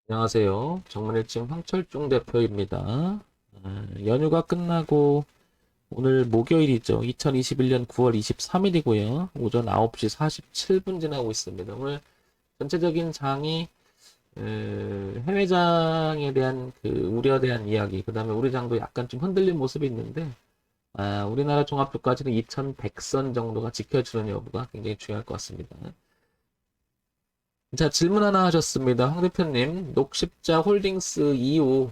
안녕하세요. 정문일침 황철중 대표입니다. 연휴가 끝나고 오늘 목요일이죠. 2021년 9월 23일이고요. 오전 9시 47분 지나고 있습니다. 오늘 전체적인 장이 해외장에 대한 그 우려에 대한 이야기, 그 다음에 우리 장도 약간 좀 흔들린 모습이 있는데 우리나라 종합주가지는 2100선 정도가 지켜주는 여부가 굉장히 중요할 것 같습니다. 자, 질문 하나 하셨습니다. 황 대표님, 녹십자 홀딩스 이후,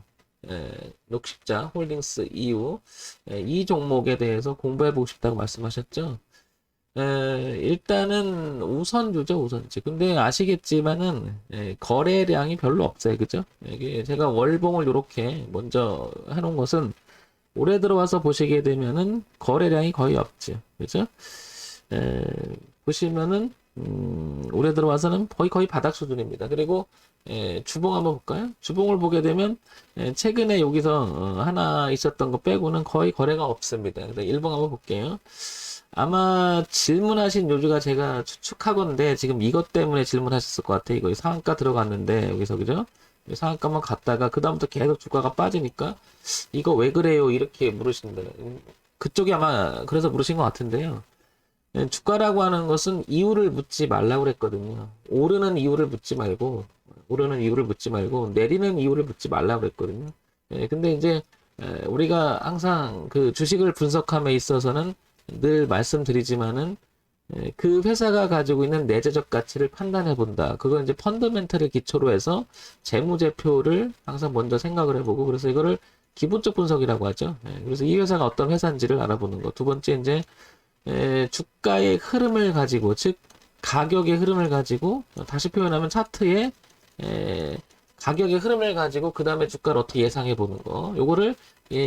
녹십자 홀딩스 이후, 이 종목에 대해서 공부해보고 싶다고 말씀하셨죠? 일단은 우선주죠, 우선주. 근데 아시겠지만은, 거래량이 별로 없어요. 그죠? 이게 제가 월봉을 이렇게 먼저 해놓은 것은 올해 들어와서 보시게 되면은 거래량이 거의 없죠. 그죠? 에, 보시면은 올해 들어와서는 거의 바닥 수준입니다. 그리고 주봉 한번 볼까요? 주봉을 보게 되면 최근에 여기서 하나 있었던 거 빼고는 거의 거래가 없습니다. 그래서 일봉 한번 볼게요. 아마 질문하신 요주가 제가 추측하건데 지금 이것 때문에 질문하셨을 것 같아요. 이거 상한가 들어갔는데 여기서 그죠? 상한가만 갔다가 그 다음부터 계속 주가가 빠지니까 이거 왜 그래요? 이렇게 물으신다. 그쪽이 아마 그래서 물으신 것 같은데요. 주가라고 하는 것은 이유를 묻지 말라고 그랬거든요. 오르는 이유를 묻지 말고, 오르는 이유를 묻지 말고, 내리는 이유를 묻지 말라고 그랬거든요. 근데 이제, 우리가 항상 그 주식을 분석함에 있어서는 늘 말씀드리지만은, 그 회사가 가지고 있는 내재적 가치를 판단해 본다. 그건 이제 펀더멘털을 기초로 해서 재무제표를 항상 먼저 생각을 해보고, 그래서 이거를 기본적 분석이라고 하죠. 그래서 이 회사가 어떤 회사인지를 알아보는 거. 두 번째, 이제, 주가의 흐름을 가지고, 즉, 가격의 흐름을 가지고, 다시 표현하면 차트의 가격의 흐름을 가지고, 그 다음에 주가를 어떻게 예상해 보는 거. 요거를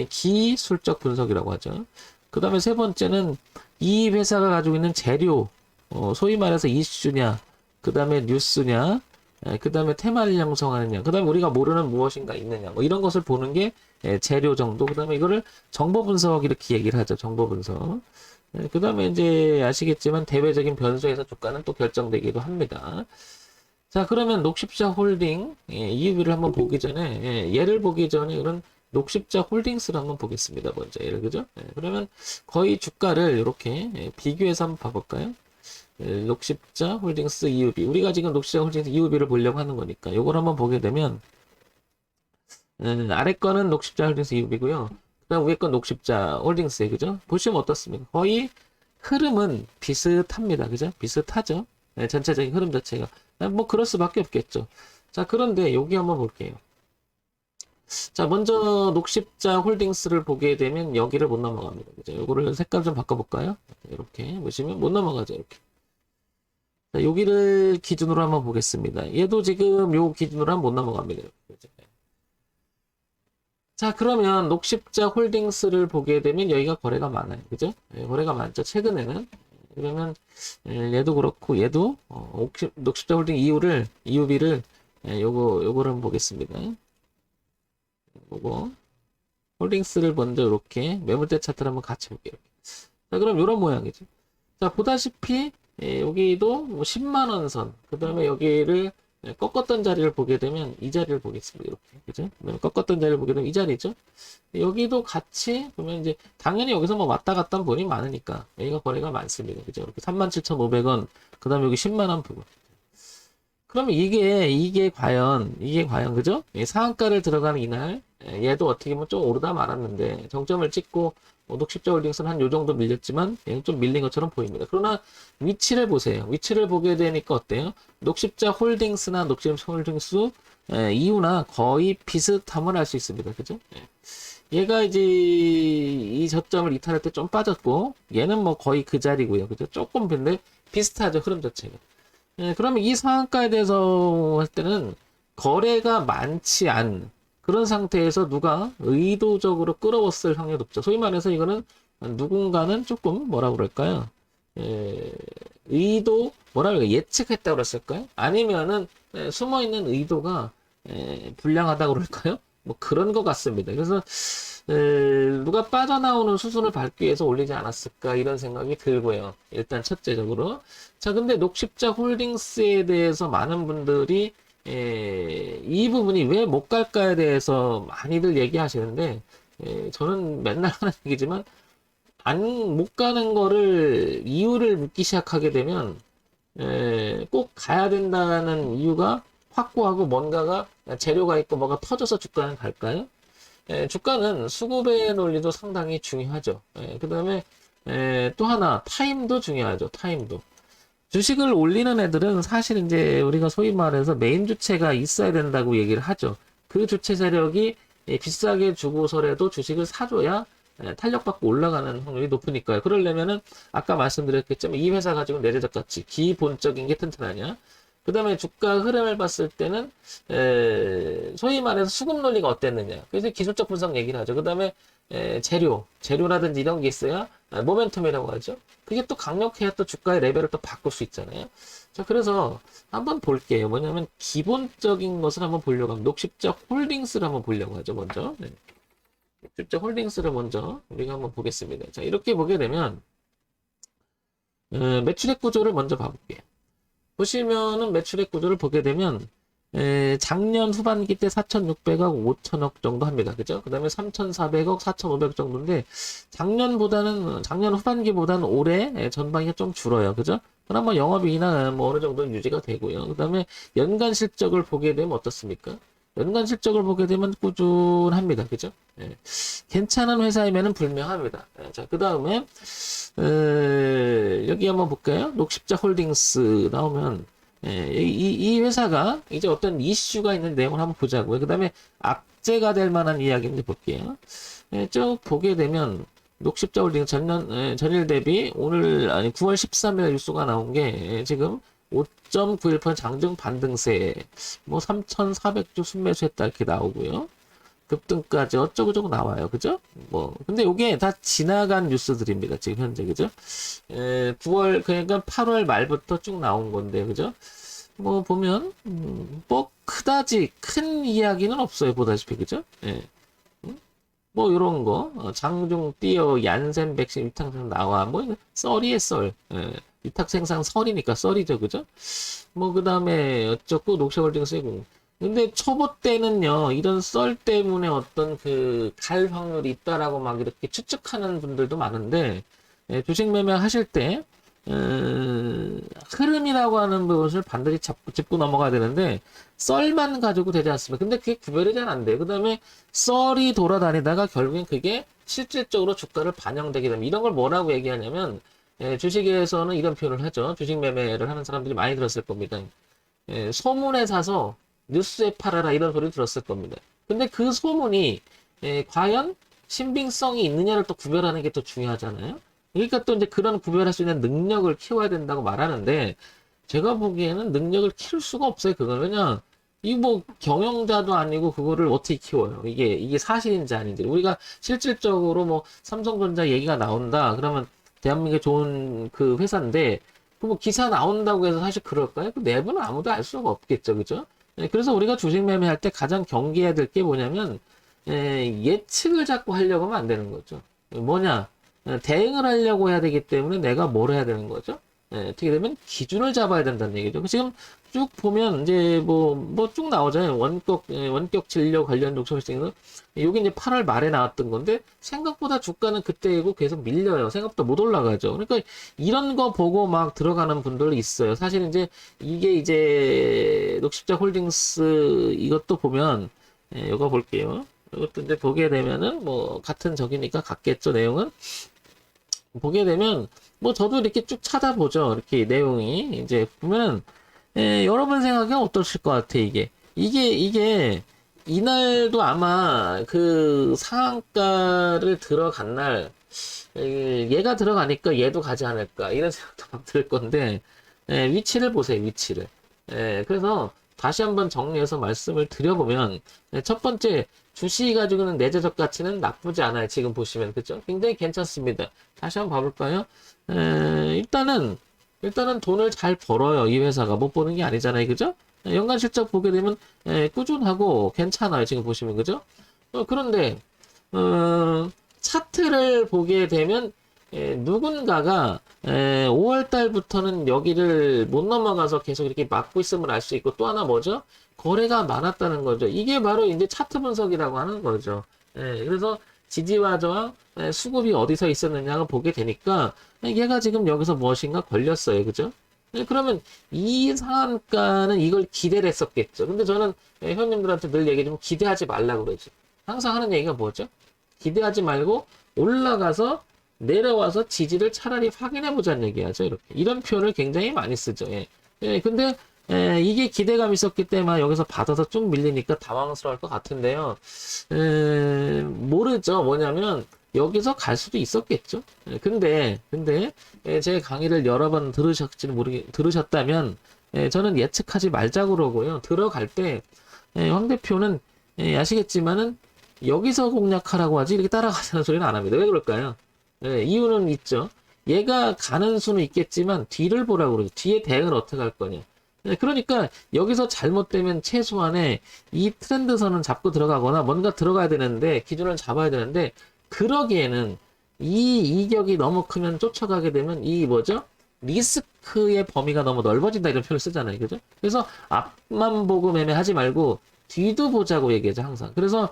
기술적 분석이라고 하죠. 그 다음에 세 번째는 이 회사가 가지고 있는 재료, 소위 말해서 이슈냐, 그 다음에 뉴스냐, 그 다음에 테마를 형성하느냐, 그 다음에 우리가 모르는 무엇인가 있느냐, 뭐 이런 것을 보는 게 재료 정도, 그 다음에 이거를 정보 분석 이렇게 얘기를 하죠. 정보 분석. 그 다음에 이제 아시겠지만 대외적인 변수에서 주가는 또 결정되기도 합니다. 자, 그러면 녹십자 홀딩, EUV를 한번 보기 전에, 얘를 보기 전에 이런 녹십자 홀딩스를 한번 보겠습니다. 먼저, 얘를, 그죠? 그러면 거의 주가를 이렇게 비교해서 한번 봐볼까요? 녹십자 홀딩스 EUV. 우리가 지금 녹십자 홀딩스 EUV를 보려고 하는 거니까, 요걸 한번 보게 되면, 아래 거는 녹십자 홀딩스 EUV고요. 그 다음 위에 건 녹십자 홀딩스에, 그죠? 보시면 어떻습니까? 거의 흐름은 비슷합니다. 그죠? 비슷하죠? 전체적인 흐름 자체가. 뭐, 그럴 수밖에 없겠죠. 자, 그런데 여기 한번 볼게요. 자, 먼저 녹십자 홀딩스를 보게 되면 여기를 못 넘어갑니다. 그죠? 요거를 색깔 좀 바꿔볼까요? 이렇게 보시면 못 넘어가죠. 이렇게. 자, 여기를 기준으로 한번 보겠습니다. 얘도 지금 요 기준으로 하면 못 넘어갑니다. 그죠? 자, 그러면 녹십자 홀딩스를 보게 되면 여기가 거래가 많아요. 그죠? 거래가 많죠. 최근에는. 그러면 얘도 그렇고 얘도 녹십자 홀딩 이유비를 요거를 한번 보겠습니다. 요거 홀딩스를 먼저 이렇게 매물대 차트를 한번 같이 볼게요. 자, 그럼 이런 모양이죠. 자, 보다시피 여기도 뭐 10만 원 선, 그 다음에 여기를 꺾었던 자리를 보게 되면 이 자리를 보겠습니다. 이렇게. 그죠? 꺾었던 자리를 보게 되면 이 자리죠. 여기도 같이 보면 이제 당연히 여기서 뭐 왔다 갔다 하는 분이 많으니까 여기가 거래가 많습니다. 그죠? 이렇게 37,500원, 그 다음에 여기 10만 원 부분. 그러면 이게 과연, 그죠? 상한가를 들어가는 이날, 얘도 어떻게 보면 좀 오르다 말았는데, 정점을 찍고, 녹십자 홀딩스는 한 요 정도 밀렸지만, 얘는 좀 밀린 것처럼 보입니다. 그러나, 위치를 보세요. 위치를 보게 되니까 어때요? 녹십자 홀딩스나 녹십자 홀딩스, 이유나 거의 비슷함을 알 수 있습니다. 그죠? 얘가 이제, 이 저점을 이탈할 때 좀 빠졌고, 얘는 뭐 거의 그 자리고요. 그죠? 조금 근데 비슷하죠. 흐름 자체가. 그러면 이 상한가에 대해서 할 때는 거래가 많지 않은 그런 상태에서 누가 의도적으로 끌어왔을 확률이 높죠. 소위 말해서 이거는 누군가는 조금 뭐라 그럴까요? 뭐라 그럴까? 예측했다고 그랬을까요? 아니면은 숨어 있는 의도가 불량하다고 그럴까요? 뭐 그런 것 같습니다. 그래서 누가 빠져나오는 수순을 밟기 위해서 올리지 않았을까 이런 생각이 들고요. 일단 첫째적으로. 자, 근데 녹십자 홀딩스에 대해서 많은 분들이 이 부분이 왜 못 갈까에 대해서 많이들 얘기하시는데, 저는 맨날 하는 얘기지만, 못 가는 거를 이유를 묻기 시작하게 되면, 꼭 가야 된다는 이유가 확고하고 뭔가가 재료가 있고 뭐가 터져서 주가는 갈까요? 주가는 수급의 논리도 상당히 중요하죠. 그 다음에 또 하나 타임도 중요하죠. 타임도. 주식을 올리는 애들은 사실 이제 우리가 소위 말해서 메인 주체가 있어야 된다고 얘기를 하죠. 그 주체 세력이 비싸게 주고서라도 주식을 사줘야 탄력받고 올라가는 확률이 높으니까요. 그러려면은 아까 말씀드렸겠지만 이 회사 가지고 내재적 가치, 기본적인 게 튼튼하냐. 그 다음에 주가 흐름을 봤을 때는 소위 말해서 수급 논리가 어땠느냐. 그래서 기술적 분석 얘기를 하죠. 그 다음에 재료라든지 이런 게 있어야 모멘텀이라고 하죠. 그게 또 강력해야 또 주가의 레벨을 또 바꿀 수 있잖아요. 자, 그래서 한번 볼게요. 뭐냐면 기본적인 것을 한번 보려고 합니다. 녹십자 홀딩스를 한번 보려고 하죠. 먼저. 네. 녹십자 홀딩스를 먼저 우리가 한번 보겠습니다. 자, 이렇게 보게 되면 매출액 구조를 먼저 봐볼게요. 보시면은 매출액 구조를 보게 되면 작년 후반기 때 4,600억, 5천억 정도 합니다. 그죠? 그 다음에 3,400억, 4,500억 정도인데 작년 후반기보다는 올해 전반기가 좀 줄어요. 그죠? 그럼 뭐 영업이익이나 뭐 어느 정도 유지가 되고요. 그 다음에 연간 실적을 보게 되면 어떻습니까? 연간 실적을 보게 되면 꾸준합니다. 그죠? 괜찮은 회사이면은 불명합니다. 자, 그 다음에 여기 한번 볼까요? 녹십자 홀딩스 나오면 이 회사가 이제 어떤 이슈가 있는 내용을 한번 보자고요. 그 다음에 악재가 될 만한 이야기인데 볼게요. 쭉 보게 되면 녹십자 홀딩스 전일 대비 오늘 9월 13일 뉴스가 나온 게 지금 5.91% 장중 반등세, 뭐 3,400주 순매수했다 이렇게 나오고요. 급등까지 어쩌고저쩌고 나와요. 그죠? 뭐 근데 이게 다 지나간 뉴스들입니다. 지금 현재 그죠? 9월 그러니까 8월 말부터 쭉 나온 건데 그죠? 뭐 보면 뭐 그다지 큰 이야기는 없어요. 보다시피 그죠? 뭐 이런 거 장중 띄어 얀센 백신 위탁 생산 나와 뭐 썰이에 썰 위탁 생산 썰이니까 썰이죠. 그죠? 뭐 그다음에 어쩌고 녹색홀딩 쓰고 근데 초보 때는요, 이런 썰 때문에 어떤 갈 확률이 있다라고 막 이렇게 추측하는 분들도 많은데, 주식 매매 하실 때, 흐름이라고 하는 것을 반드시 짚고 넘어가야 되는데, 썰만 가지고 되지 않습니다. 근데 그게 구별이 잘 안 돼요. 그 다음에 썰이 돌아다니다가 결국엔 그게 실질적으로 주가를 반영되게 되면, 이런 걸 뭐라고 얘기하냐면, 주식에서는 이런 표현을 하죠. 주식 매매를 하는 사람들이 많이 들었을 겁니다. 소문에 사서 뉴스에 팔아라 이런 소리를 들었을 겁니다. 근데 그 소문이 과연 신빙성이 있느냐를 또 구별하는 게 또 중요하잖아요. 그러니까 또 이제 그런 구별할 수 있는 능력을 키워야 된다고 말하는데 제가 보기에는 능력을 키울 수가 없어요. 그건 왜냐 이 뭐 경영자도 아니고 그거를 어떻게 키워요? 이게 사실인지 아닌지 우리가 실질적으로 뭐 삼성전자 얘기가 나온다 그러면 대한민국에 좋은 그 회사인데 그 뭐 기사 나온다고 해서 사실 그럴까요? 그 내부는 아무도 알 수가 없겠죠, 그죠? 그래서 우리가 주식 매매할 때 가장 경계해야 될 게 뭐냐면 예측을 자꾸 하려고 하면 안 되는 거죠. 뭐냐 대응을 하려고 해야 되기 때문에 내가 뭘 해야 되는 거죠. 어떻게 되면 기준을 잡아야 된다는 얘기죠. 지금 쭉 보면 이제 뭐 쭉 나오잖아요. 원격 진료 관련 녹색홀딩은 여기 이제 8월 말에 나왔던 건데 생각보다 주가는 그때이고 계속 밀려요. 생각보다 못 올라가죠. 그러니까 이런 거 보고 막 들어가는 분들이 있어요. 사실 이제 이게 이제 녹십자 홀딩스 이것도 보면 이거 볼게요. 이것도 이제 보게 되면은 뭐 같은 적이니까 같겠죠. 내용은 보게 되면 뭐 저도 이렇게 쭉 찾아보죠. 이렇게 내용이 이제 보면 여러분 생각엔 어떠실 것 같아 이게 이날도 아마 그 상한가를 들어간 날 얘가 들어가니까 얘도 가지 않을까 이런 생각도 막 들 건데 위치를 보세요. 위치를 그래서 다시 한번 정리해서 말씀을 드려보면 첫 번째 주식이 가지고는 내재적 가치는 나쁘지 않아요. 지금 보시면 그죠? 굉장히 괜찮습니다. 다시 한번 봐볼까요? 일단은 돈을 잘 벌어요. 이 회사가 못 버는 게 아니잖아요. 그죠? 연간 실적 보게 되면 꾸준하고 괜찮아요. 지금 보시면 그죠? 그런데 차트를 보게 되면 누군가가 5월 달부터는 여기를 못 넘어가서 계속 이렇게 막고 있음을 알 수 있고 또 하나 뭐죠? 거래가 많았다는 거죠. 이게 바로 이제 차트 분석이라고 하는 거죠. 그래서 지지와 저항, 수급이 어디서 있었느냐를 보게 되니까 얘가 지금 여기서 무엇인가 걸렸어요. 그죠? 그러면 이 상한가는 이걸 기대를 했었겠죠. 근데 저는 회원님들한테 늘 얘기하지만 기대하지 말라고 그러지. 항상 하는 얘기가 뭐죠? 기대하지 말고 올라가서 내려와서 지지를 차라리 확인해 보자는 얘기하죠. 이렇게. 이런 표현을 굉장히 많이 쓰죠. 근데 이게 기대감이 있었기 때문에 여기서 받아서 쭉 밀리니까 당황스러울 것 같은데요. 모르죠. 뭐냐면 여기서 갈 수도 있었겠죠. 근데 제 강의를 여러 번 들으셨다면 저는 예측하지 말자고 그러고요. 들어갈 때 황 대표는 아시겠지만은 여기서 공략하라고 하지 이렇게 따라가자는 소리는 안 합니다. 왜 그럴까요? 이유는 있죠. 얘가 가는 수는 있겠지만 뒤를 보라고 그러죠. 뒤에 대응을 어떻게 할 거냐. 그러니까 여기서 잘못되면 최소한의 이 트렌드선은 잡고 들어가거나 뭔가 들어가야 되는데 기준을 잡아야 되는데 그러기에는 이 이격이 너무 크면 쫓아가게 되면 이 뭐죠? 리스크의 범위가 너무 넓어진다 이런 표현을 쓰잖아요. 그죠? 그래서 앞만 보고 매매하지 말고 뒤도 보자고 얘기하죠. 항상. 그래서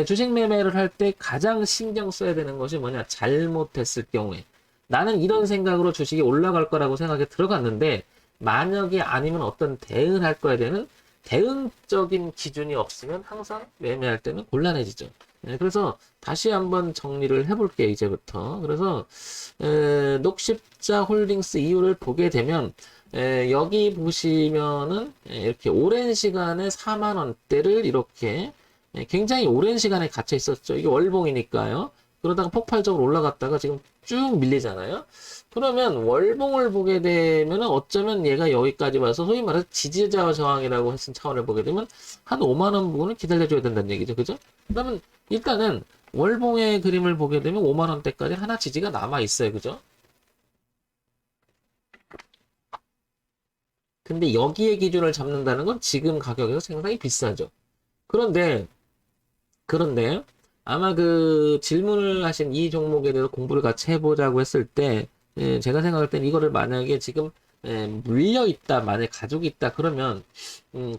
주식 매매를 할 때 가장 신경 써야 되는 것이 뭐냐? 잘못했을 경우에 나는 이런 생각으로 주식이 올라갈 거라고 생각해 들어갔는데 만약에 아니면 어떤 대응을 할 거에 대한 대응적인 기준이 없으면 항상 매매할 때는 곤란해지죠. 그래서 다시 한번 정리를 해볼게요. 이제부터. 그래서 녹십자 홀딩스 이유를 보게 되면 여기 보시면은 이렇게 오랜 시간에 4만 원대를 이렇게 굉장히 오랜 시간에 갇혀 있었죠. 이게 월봉이니까요. 그러다가 폭발적으로 올라갔다가 지금 쭉 밀리잖아요. 그러면 월봉을 보게 되면 어쩌면 얘가 여기까지 와서 소위 말해서 지지자와 저항이라고 했은 차원을 보게 되면 한 5만 원 부분을 기다려줘야 된다는 얘기죠. 그죠? 그러면 일단은 월봉의 그림을 보게 되면 5만 원대까지 하나 지지가 남아 있어요. 그죠? 근데 여기에 기준을 잡는다는 건 지금 가격에서 상당히 비싸죠. 그런데 아마 그 질문을 하신 이 종목에 대해서 공부를 같이 해보자고 했을 때 제가 생각할 땐 이거를 만약에 지금 물려 있다, 만약에 가지고 있다 그러면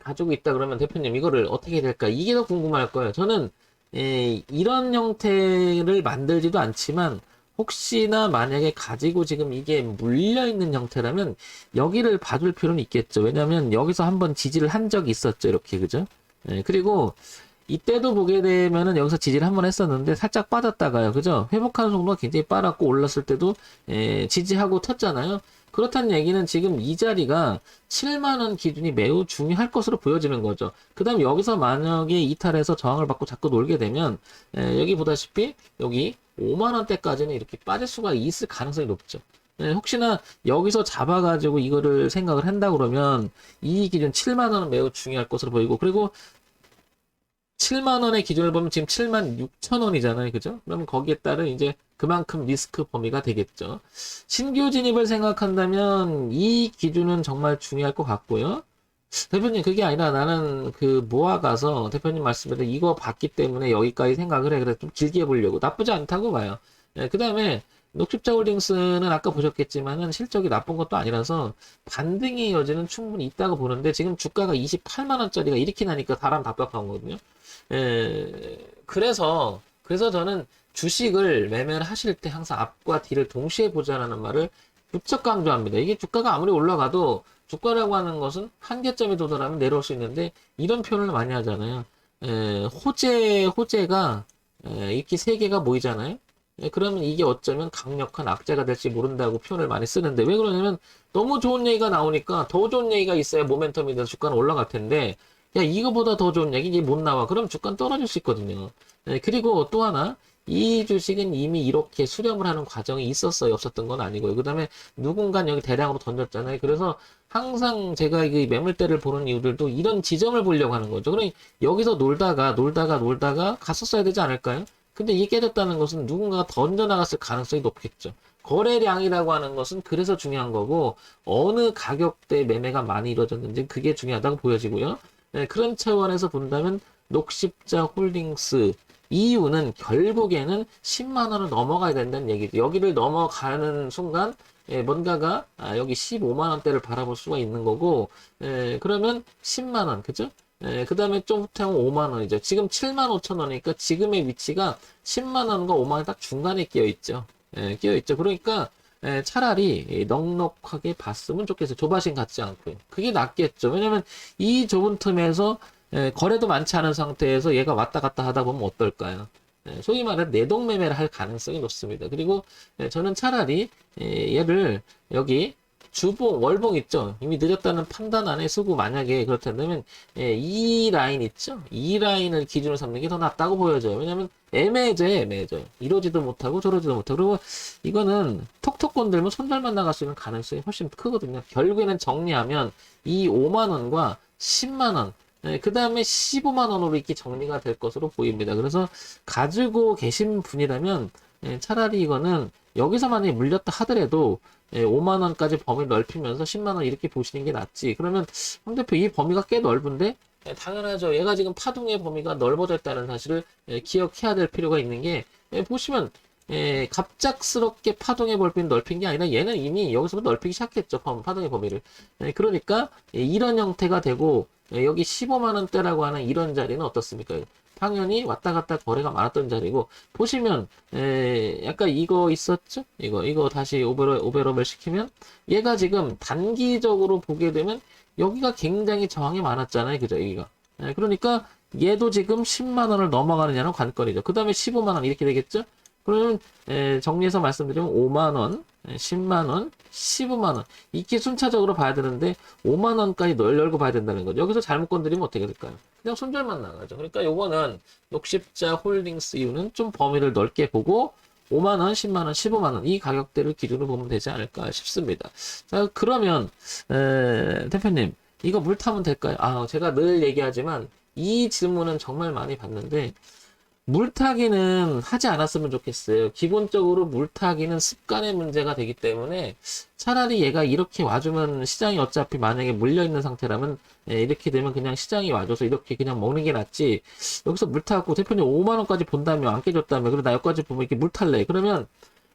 가지고 있다 그러면 대표님 이거를 어떻게 해야 될까? 이게 더 궁금할 거예요. 저는 이런 형태를 만들지도 않지만 혹시나 만약에 가지고 지금 이게 물려 있는 형태라면 여기를 봐줄 필요는 있겠죠. 왜냐하면 여기서 한번 지지를 한 적이 있었죠. 이렇게 그죠? 그리고 이때도 보게 되면은 여기서 지지를 한번 했었는데 살짝 빠졌다가요. 그죠? 회복하는 속도가 굉장히 빨랐고 올랐을 때도 지지하고 텄잖아요. 그렇다는 얘기는 지금 이 자리가 7만원 기준이 매우 중요할 것으로 보여지는 거죠. 그 다음 여기서 만약에 이탈해서 저항을 받고 자꾸 놀게 되면 여기 보다시피 여기 5만원대까지는 이렇게 빠질 수가 있을 가능성이 높죠. 혹시나 여기서 잡아가지고 이거를 생각을 한다 그러면 이 기준 7만원은 매우 중요할 것으로 보이고 그리고 7만원의 기준을 보면 지금 7만 6천 원이잖아요. 그죠? 그러면 거기에 따른 이제 그만큼 리스크 범위가 되겠죠. 신규 진입을 생각한다면 이 기준은 정말 중요할 것 같고요. 대표님, 그게 아니라 나는 그 모아가서 대표님 말씀대로 이거 봤기 때문에 여기까지 생각을 해. 그래서 좀 길게 해보려고. 나쁘지 않다고 봐요. 그 다음에 녹십자 홀딩스는 아까 보셨겠지만은 실적이 나쁜 것도 아니라서 반등의 여지는 충분히 있다고 보는데 지금 주가가 28만 원짜리가 이렇게 나니까 사람 답답한 거거든요. 그래서 저는 주식을 매매를 하실 때 항상 앞과 뒤를 동시에 보자라는 말을 무척 강조합니다. 이게 주가가 아무리 올라가도 주가라고 하는 것은 한계점에 도달하면 내려올 수 있는데 이런 표현을 많이 하잖아요. 호재가 이렇게 세 개가 모이잖아요. 그러면 이게 어쩌면 강력한 악재가 될지 모른다고 표현을 많이 쓰는데 왜 그러냐면 너무 좋은 얘기가 나오니까 더 좋은 얘기가 있어야 모멘텀이 돼서 주가는 올라갈 텐데 야 이거보다 더 좋은 얘기 이게 못 나와 그럼 주가는 떨어질 수 있거든요. 그리고 또 하나 이 주식은 이미 이렇게 수렴을 하는 과정이 있었어요. 없었던 건 아니고요. 그 다음에 누군가 여기 대량으로 던졌잖아요. 그래서 항상 제가 이 매물대를 보는 이유들도 이런 지점을 보려고 하는 거죠. 그러니 여기서 놀다가 갔었어야 되지 않을까요? 근데 이게 깨졌다는 것은 누군가가 던져나갔을 가능성이 높겠죠. 거래량이라고 하는 것은 그래서 중요한 거고 어느 가격대 매매가 많이 이루어졌는지 그게 중요하다고 보여지고요. 그런 차원에서 본다면 녹십자 홀딩스 이유는 결국에는 10만 원을 넘어가야 된다는 얘기죠. 여기를 넘어가는 순간 뭔가가 여기 15만 원대를 바라볼 수가 있는 거고 그러면 10만 원 그죠? 그 다음에 좀 후퇴하면 5만 원이죠. 지금 7만 5천 원이니까 지금의 위치가 10만 원과 5만 원 딱 중간에 끼어 있죠. 끼어 있죠. 그러니까 차라리 넉넉하게 봤으면 좋겠어요. 조바심 갖지 않고요. 그게 낫겠죠. 왜냐면 이 좁은 틈에서 거래도 많지 않은 상태에서 얘가 왔다 갔다 하다 보면 어떨까요? 소위 말해 내동매매를 할 가능성이 높습니다. 그리고 저는 차라리 얘를 여기 주봉, 월봉 있죠? 이미 늦었다는 판단 안에 쓰고 만약에 그렇다면 이 라인 있죠? 이 라인을 기준으로 삼는 게 더 낫다고 보여져요. 왜냐면 애매해져요, 애매해져요. 이러지도 못하고 저러지도 못하고. 그리고 이거는 톡톡 건들면 손절만 나갈 수 있는 가능성이 훨씬 크거든요. 결국에는 정리하면 이 5만 원과 10만 원, 그 다음에 15만 원으로 이렇게 정리가 될 것으로 보입니다. 그래서 가지고 계신 분이라면 차라리 이거는 여기서 만약에 물렸다 하더라도 5만 원까지 범위를 넓히면서 10만 원 이렇게 보시는 게 낫지. 그러면 황 대표 이 범위가 꽤 넓은데 당연하죠. 얘가 지금 파동의 범위가 넓어져 있다는 사실을 기억해야 될 필요가 있는 게 보시면 갑작스럽게 파동의 범위를 넓힌 게 아니라 얘는 이미 여기서부터 넓히기 시작했죠. 파동의 범위를. 그러니까 이런 형태가 되고 여기 15만 원대라고 하는 이런 자리는 어떻습니까? 당연히 왔다 갔다 거래가 많았던 자리고 보시면 약간 이거 있었죠? 이거 다시 오버랩을 시키면 얘가 지금 단기적으로 보게 되면 여기가 굉장히 저항이 많았잖아요. 그죠? 여기가. 그러니까 얘도 지금 10만 원을 넘어가느냐는 관건이죠. 그 다음에 15만 원 이렇게 되겠죠? 그러면 정리해서 말씀드리면 5만 원, 10만 원, 15만 원 이렇게 순차적으로 봐야 되는데 5만 원까지 열고 봐야 된다는 거죠. 여기서 잘못 건드리면 어떻게 될까요? 그냥 손절만 나가죠. 그러니까 요거는 녹십자 홀딩스 이유는 좀 범위를 넓게 보고 5만 원, 10만 원, 15만 원 이 가격대를 기준으로 보면 되지 않을까 싶습니다. 자, 그러면 대표님 이거 물 타면 될까요? 제가 늘 얘기하지만 이 질문은 정말 많이 받는데 물타기는 하지 않았으면 좋겠어요. 기본적으로 물타기는 습관의 문제가 되기 때문에 차라리 얘가 이렇게 와주면 시장이 어차피 만약에 물려있는 상태라면 이렇게 되면 그냥 시장이 와줘서 이렇게 그냥 먹는 게 낫지. 여기서 물타고 대표님 5만 원까지 본다며 안 깨졌다며 그리고 나 여기까지 보면 이렇게 물탈래. 그러면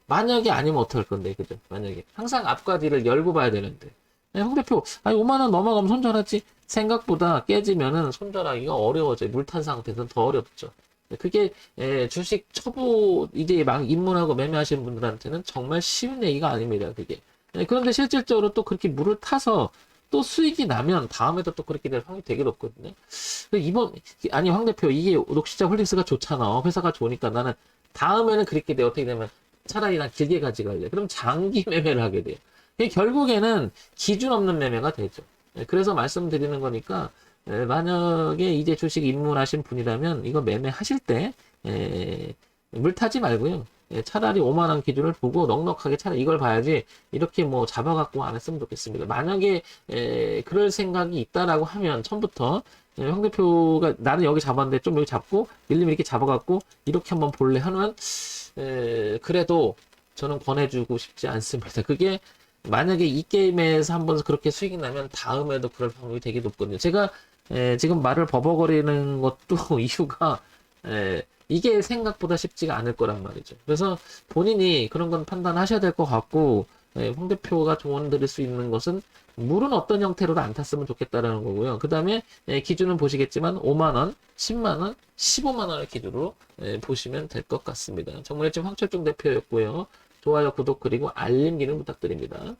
만약에 아니면 어떡할 건데 그죠? 만약에 항상 앞과 뒤를 열고 봐야 되는데 홍 대표 5만 원 넘어가면 손절하지. 생각보다 깨지면은 손절하기가 어려워져요. 물탄 상태에서는 더 어렵죠. 그게 주식 초보 이제 막 입문하고 매매하시는 분들한테는 정말 쉬운 얘기가 아닙니다. 그게. 그런데 실질적으로 또 그렇게 물을 타서 또 수익이 나면 다음에도 또 그렇게 될 확률이 되게 높거든요. 황 대표 이게 녹시자 홀딩스가 좋잖아. 회사가 좋으니까 나는 다음에는 그렇게 돼. 어떻게 되면 차라리 난 길게 가져갈래. 그럼 장기 매매를 하게 돼요. 결국에는 기준 없는 매매가 되죠. 그래서 말씀드리는 거니까 만약에 이제 주식 입문하신 분이라면 이거 매매하실 때 물 타지 말고요. 차라리 5만 원 기준을 보고 넉넉하게 차라리 이걸 봐야지 이렇게 뭐 잡아갖고 안 했으면 좋겠습니다. 만약에 그럴 생각이 있다라고 하면 처음부터 황 대표가 나는 여기 잡았는데 좀 여기 잡고 밀리면 이렇게 잡아갖고 이렇게 한번 볼래 하면 그래도 저는 권해주고 싶지 않습니다. 그게 만약에 이 게임에서 한번 그렇게 수익이 나면 다음에도 그럴 확률이 되게 높거든요. 제가 지금 말을 버벅거리는 것도 이유가 이게 생각보다 쉽지가 않을 거란 말이죠. 그래서 본인이 그런 건 판단하셔야 될 것 같고 홍 대표가 조언 드릴 수 있는 것은 물은 어떤 형태로도 안 탔으면 좋겠다라는 거고요. 그 다음에 기준은 보시겠지만 5만 원, 10만 원, 15만 원을 기준으로 보시면 될 것 같습니다. 정말 지금 황철중 대표였고요. 좋아요, 구독 그리고 알림 기능 부탁드립니다.